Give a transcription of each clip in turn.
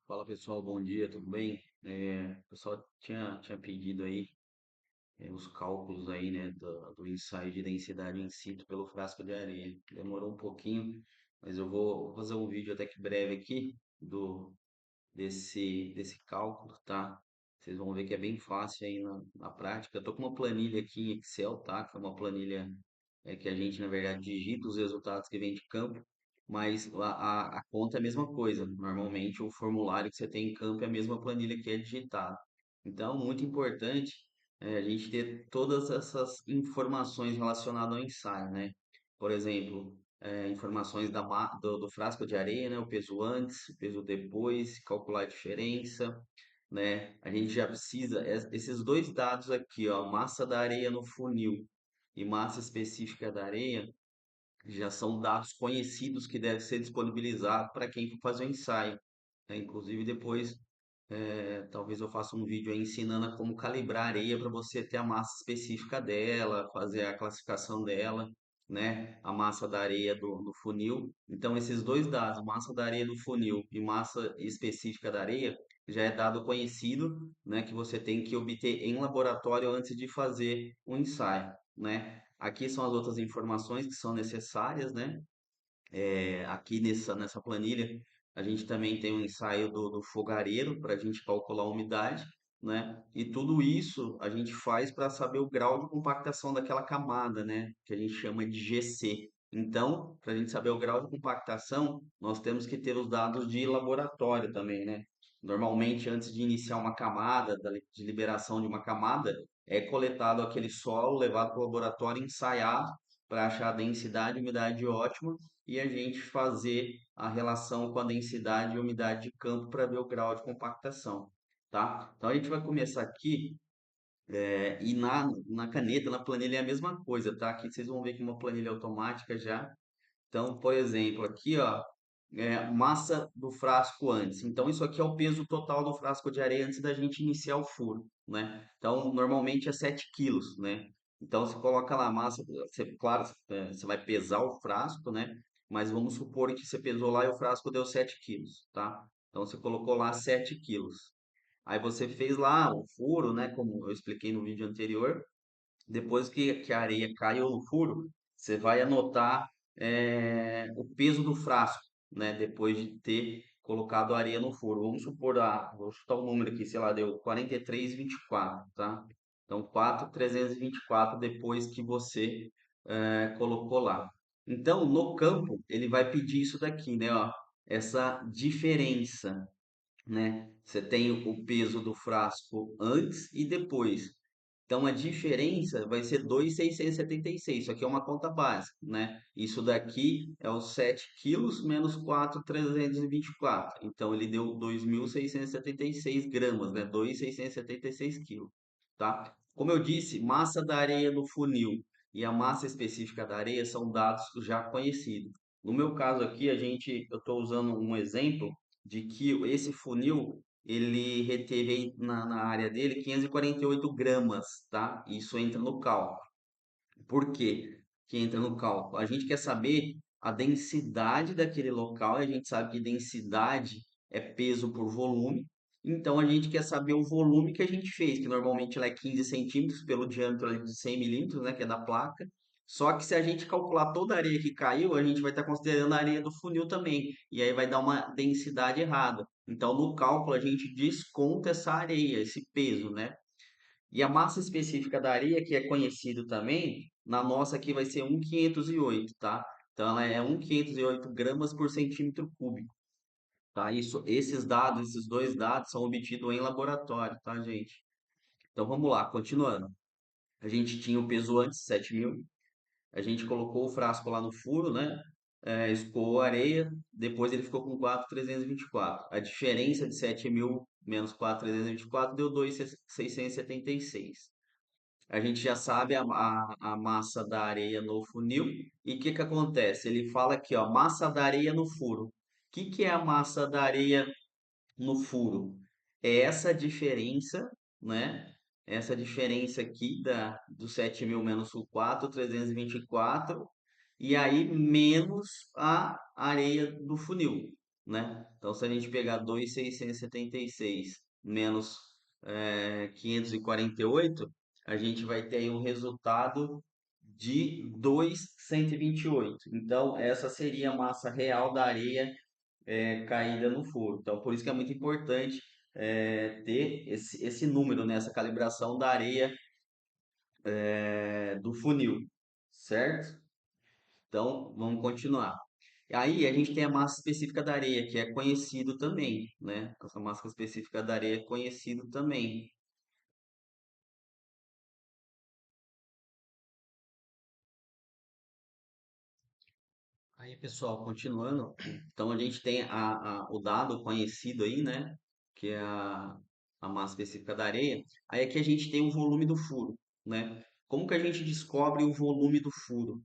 Fala pessoal, bom dia, tudo bem? O pessoal tinha pedido aí os cálculos aí, né, do ensaio de densidade in situ pelo frasco de areia. Demorou um pouquinho, mas eu vou fazer um vídeo até que breve aqui desse cálculo, tá? Vocês vão ver que é bem fácil aí na prática. Eu tô com uma planilha aqui em Excel, tá? Que é uma planilha que a gente, na verdade, digita os resultados que vem de campo, mas a conta é a mesma coisa. Normalmente, o formulário que você tem em campo é a mesma planilha que é digitada. Então, muito importante a gente ter todas essas informações relacionadas ao ensaio, né? Por exemplo, informações do frasco de areia, né? O peso antes, o peso depois, calcular a diferença, né? A gente já precisa, esses dois dados aqui, ó, massa da areia no funil e massa específica da areia, já são dados conhecidos que devem ser disponibilizados para quem for fazer o ensaio, né? Inclusive depois, talvez eu faça um vídeo aí ensinando a como calibrar a areia para você ter a massa específica dela, fazer a classificação dela, né? A massa da areia do funil. Então esses dois dados, massa da areia do funil e massa específica da areia, já é dado conhecido, né? Que você tem que obter em laboratório antes de fazer o ensaio, né? Aqui são as outras informações que são necessárias, né? Aqui nessa planilha, a gente também tem um ensaio do fogareiro para a gente calcular a umidade, né? E tudo isso a gente faz para saber o grau de compactação daquela camada, né? Que a gente chama de GC. Então, para a gente saber o grau de compactação, nós temos que ter os dados de laboratório também, né? Normalmente, antes de iniciar uma camada, de liberação de uma camada, é coletado aquele solo, levado para o laboratório, ensaiado para achar a densidade e umidade ótima e a gente fazer a relação com a densidade e umidade de campo para ver o grau de compactação, tá? Então a gente vai começar aqui e na caneta, na planilha é a mesma coisa, tá? Aqui vocês vão ver que é uma planilha automática já. Então, por exemplo, aqui ó, massa do frasco antes. Então isso aqui é o peso total do frasco de areia antes da gente iniciar o furo, né? Então normalmente é 7 quilos, né? Então você coloca lá a massa, claro, você vai pesar o frasco, né? Mas vamos supor que você pesou lá e o frasco deu 7 quilos, tá? Então você colocou lá 7 quilos. Aí você fez lá o furo, né? Como eu expliquei no vídeo anterior. Depois que a areia caiu no furo, você vai anotar o peso do frasco, né? Depois de ter colocado a areia no furo. Vamos supor, vou chutar o número aqui, sei lá, deu 43,24, tá? Então, 4,324 depois que você colocou lá. Então, no campo, ele vai pedir isso daqui, né? Ó, essa diferença, né? Você tem o peso do frasco antes e depois. Então a diferença vai ser 2,676. Isso aqui é uma conta básica, né? Isso daqui é os 7 quilos menos 4,324. Então ele deu 2.676 gramas, né? 2.676 quilos, tá? Como eu disse, massa da areia no funil e a massa específica da areia são dados já conhecidos. No meu caso aqui, eu estou usando um exemplo de que esse funil ele reteve aí na área dele 548 gramas, tá? Isso entra no cálculo. Por quê que entra no cálculo? A gente quer saber a densidade daquele local, e a gente sabe que densidade é peso por volume. Então a gente quer saber o volume que a gente fez, que normalmente ela é 15 centímetros pelo diâmetro ali de 100 milímetros, né, que é da placa. Só que se a gente calcular toda a areia que caiu, a gente vai estar considerando a areia do funil também. E aí vai dar uma densidade errada. Então no cálculo a gente desconta essa areia, esse peso, né? E a massa específica da areia, que é conhecido também, na nossa aqui vai ser 1,508, tá? Então ela é 1,508 gramas por centímetro cúbico, tá? Esses dados, esses dois dados são obtidos em laboratório, tá, gente? Então vamos lá, continuando. A gente tinha o peso antes, 7.000. A gente colocou o frasco lá no furo, né? Escoou a areia, depois ele ficou com 4,324. A diferença de 7.000 menos 4,324 deu 2,676. A gente já sabe a massa da areia no funil. E o que que acontece? Ele fala aqui, ó, massa da areia no furo. O que que é a massa da areia no furo? É essa diferença, né? Essa diferença aqui do 7.000 menos o 4.324 e aí menos a areia do funil. né? Então, se a gente pegar 2.676 menos 548, a gente vai ter aí um resultado de 2.128. Então, essa seria a massa real da areia caída no furo. Então, por isso que é muito importante ter esse número, né? Essa calibração da areia do funil, certo? Então, vamos continuar. Aí a gente tem a massa específica da areia, que é conhecido também, né? Essa massa específica da areia é conhecido também. Aí, pessoal, continuando, então a gente tem o dado conhecido aí, né? Que é a massa específica da areia. Aí aqui a gente tem o volume do furo, né? Como que a gente descobre o volume do furo?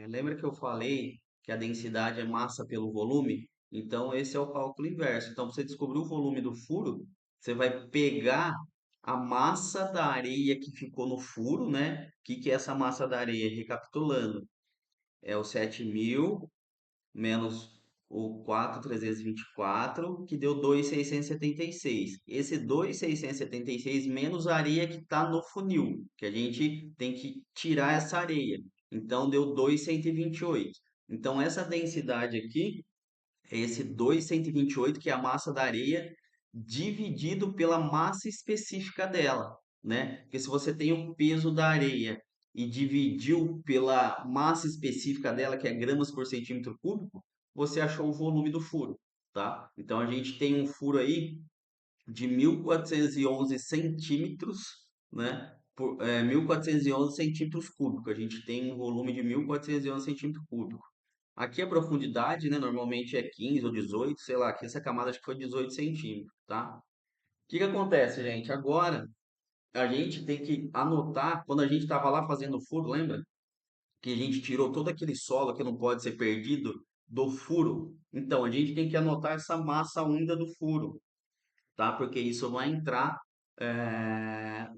Lembra que eu falei que a densidade é massa pelo volume? Então, esse é o cálculo inverso. Então, para você descobrir o volume do furo, você vai pegar a massa da areia que ficou no furo, né? O que que é essa massa da areia? Recapitulando, é o 7.000 menos o 4.324, que deu 2.676. Esse 2.676 menos a areia que está no funil, que a gente tem que tirar essa areia. Então deu 2.128. Então essa densidade aqui é esse 2.128, que é a massa da areia, dividido pela massa específica dela, né? Porque se você tem o peso da areia e dividiu pela massa específica dela, que é gramas por centímetro cúbico, você achou o volume do furo, tá? Então a gente tem um furo aí de 1.411 centímetros, né? 1.411 centímetros cúbicos. A gente tem um volume de 1.411 centímetros cúbicos. Aqui a profundidade, né, normalmente é 15 ou 18, sei lá, aqui essa camada acho que foi 18 centímetros, tá? O que que acontece, gente? Agora a gente tem que anotar, quando a gente estava lá fazendo o furo, lembra? Que a gente tirou todo aquele solo que não pode ser perdido do furo. Então, a gente tem que anotar essa massa úmida do furo, tá? Porque isso vai entrar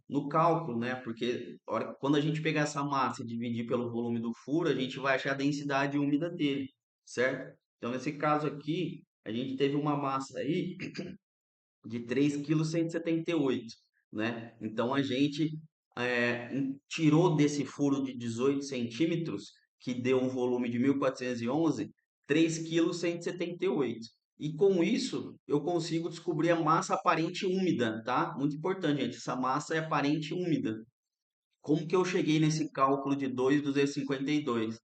no cálculo, né? Porque quando a gente pegar essa massa e dividir pelo volume do furo, a gente vai achar a densidade úmida dele, certo? Então, nesse caso aqui, a gente teve uma massa aí de 3,178 kg, né? Então a gente tirou desse furo de 18 centímetros, que deu um volume de 1.411, 3,178 kg. E com isso eu consigo descobrir a massa aparente úmida, tá? Muito importante, gente. Essa massa é aparente úmida. Como que eu cheguei nesse cálculo de 2,252?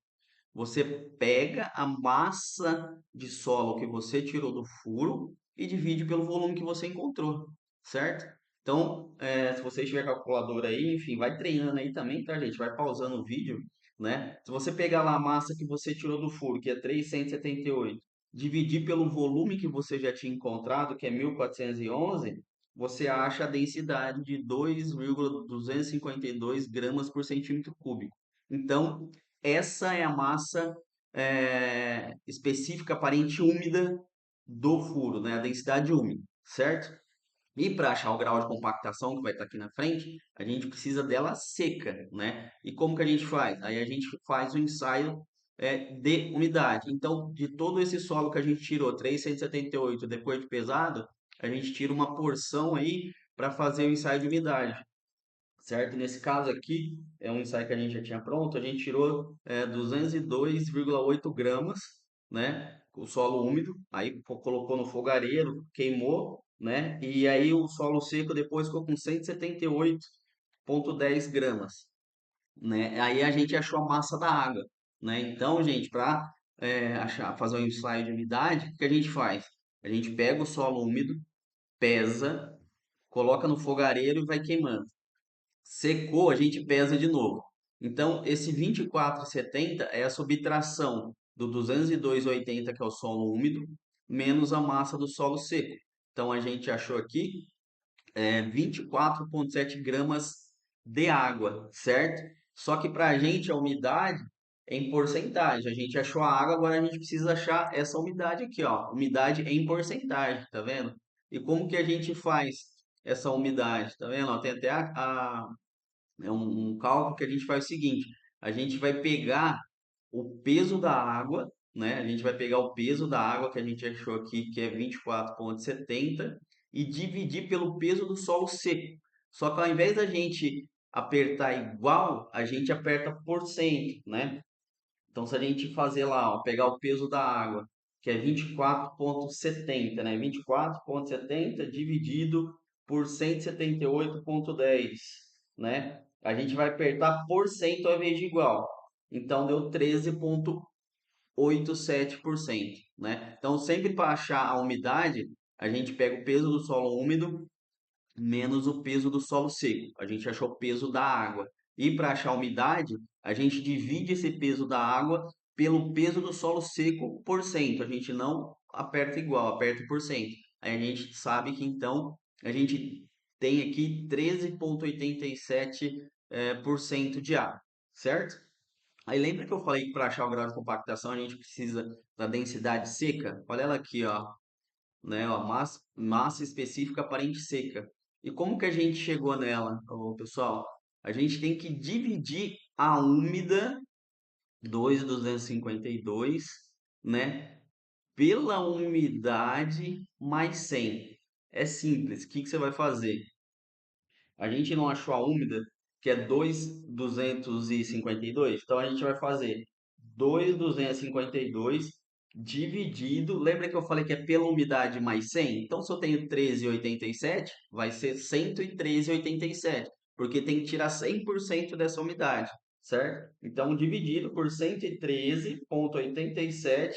Você pega a massa de solo que você tirou do furo e divide pelo volume que você encontrou, certo? Então, se você tiver calculadora aí, enfim, vai treinando aí também, tá, gente? Vai pausando o vídeo, né? Se você pegar lá a massa que você tirou do furo, que é 378, dividir pelo volume que você já tinha encontrado, que é 1.411, você acha a densidade de 2,252 gramas por centímetro cúbico. Então, essa é a massa específica aparente úmida do furo, né? A densidade úmida, certo? E para achar o grau de compactação que vai estar aqui na frente, a gente precisa dela seca, né? E como que a gente faz? Aí a gente faz o ensaio de umidade. Então, de todo esse solo que a gente tirou, 378 depois de pesado, a gente tira uma porção aí para fazer o ensaio de umidade, certo? Nesse caso aqui, é um ensaio que a gente já tinha pronto, a gente tirou 202,8 gramas, né? O solo úmido, aí colocou no fogareiro, queimou, né? E aí o solo seco depois ficou com 178,10 gramas, né? Aí a gente achou a massa da água, né? Então, gente, para fazer um ensaio de umidade, o que a gente faz? A gente pega o solo úmido, pesa, coloca no fogareiro e vai queimando. Secou, a gente pesa de novo. Então, esse 24,70 é a subtração do 202,80, que é o solo úmido, menos a massa do solo seco. Então, a gente achou aqui 24,7 gramas de água, certo? Só que para a gente a umidade é em porcentagem. A gente achou a água, agora a gente precisa achar essa umidade aqui, ó. Umidade em porcentagem, tá vendo? E como que a gente faz essa umidade? Tá vendo? Ó, tem até é um cálculo que a gente faz o seguinte: a gente vai pegar o peso da água, né? A gente vai pegar o peso da água que a gente achou aqui, que é 24,70, e dividir pelo peso do solo seco. Só que ao invés da gente apertar igual, a gente aperta por cento, né? Então, se a gente fazer lá, ó, pegar o peso da água, que é 24,70, né? 24,70 dividido por 178,10, né? A gente vai apertar por cento ao invés de igual. Então, deu 13,87%, né? Então, sempre para achar a umidade, a gente pega o peso do solo úmido menos o peso do solo seco. A gente achou o peso da água. E para achar a umidade, a gente divide esse peso da água pelo peso do solo seco por cento. A gente não aperta igual, aperta por cento. Aí a gente sabe que então a gente tem aqui 13,87% por cento de água, certo? Aí lembra que eu falei que para achar o grau de compactação a gente precisa da densidade seca? Olha ela aqui, ó, né? Ó, massa específica aparente seca. E como que a gente chegou nela, ô, pessoal? A gente tem que dividir a úmida 2,252, né, pela umidade mais 100. É simples. O que que você vai fazer? A gente não achou a úmida, que é 2,252. Então a gente vai fazer 2,252 dividido. Lembra que eu falei que é pela umidade mais 100? Então se eu tenho 13,87, vai ser 113,87, porque tem que tirar 100% dessa umidade, certo? Então dividido por 113,87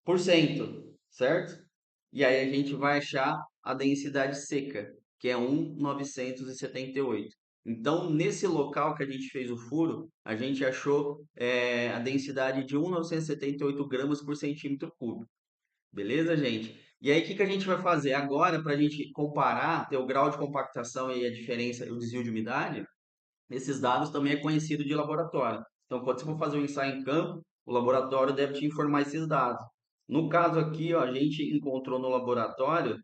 por cento, certo? E aí a gente vai achar a densidade seca, que é 1,978. Então, nesse local que a gente fez o furo, a gente achou a densidade de 1,978 gramas por centímetro cúbico. Beleza, gente? E aí, o que que a gente vai fazer agora para a gente comparar, ter o grau de compactação e a diferença, o desvio de umidade? Esses dados também é conhecido de laboratório. Então, quando você for fazer um ensaio em campo, o laboratório deve te informar esses dados. No caso aqui, ó, a gente encontrou no laboratório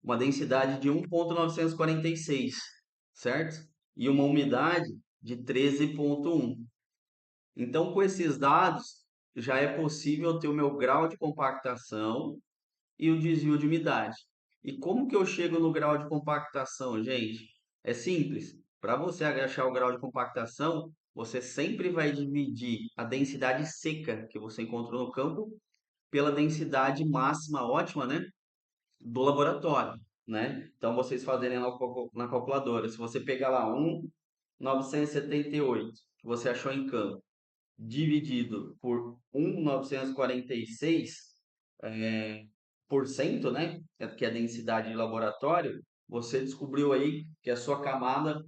uma densidade de 1,946, certo? E uma umidade de 13,1. Então, com esses dados, já é possível ter o meu grau de compactação e o desvio de umidade. E como que eu chego no grau de compactação, gente? É simples. Para você achar o grau de compactação, você sempre vai dividir a densidade seca que você encontrou no campo pela densidade máxima ótima, né, do laboratório, né? Então vocês fazerem lá na calculadora, se você pegar lá 1,978 que você achou em campo, dividido por 1,946 por cento, né? Que é a densidade de laboratório, você descobriu aí que a sua camada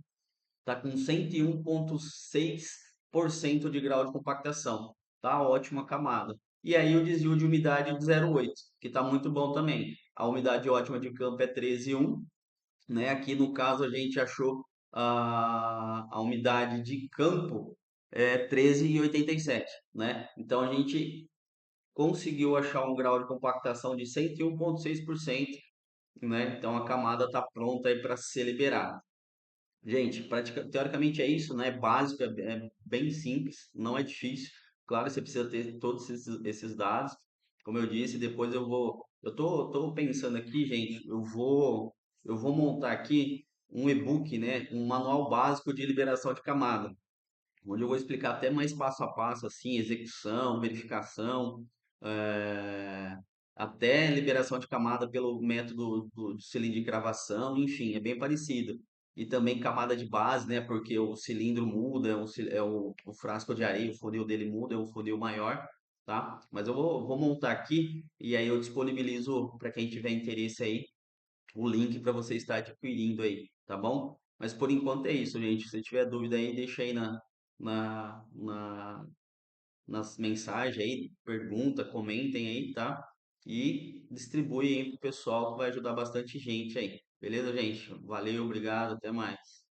está com 101,6% de grau de compactação. Tá ótima camada. E aí o desvio de umidade de 0,8, que está muito bom também. A umidade ótima de campo é 13,1, né? Aqui no caso a gente achou a umidade de campo é 13,87, né? Então a gente conseguiu achar um grau de compactação de 101,6%, né? Então a camada está pronta aí para ser liberada. Gente, teoricamente é isso, né? É básico, é bem simples, não é difícil. Claro, você precisa ter todos esses dados. Como eu disse, depois tô pensando aqui, gente, eu vou montar aqui um e-book, né? Um manual básico de liberação de camada, onde eu vou explicar até mais passo a passo, assim, execução, verificação, eh, até liberação de camada pelo método do cilindro de cravação, enfim, é bem parecido. E também camada de base, né, porque o cilindro muda, o frasco de areia, o funil dele muda, é um funil maior, tá? Mas vou montar aqui e aí eu disponibilizo para quem tiver interesse aí o link para você estar adquirindo aí, tá bom? Mas por enquanto é isso, gente. Se tiver dúvida aí, deixa aí na, na, nas mensagens aí, pergunta, comentem aí, tá? E distribui aí pro pessoal que vai ajudar bastante gente aí. Beleza, gente? Valeu, obrigado, até mais.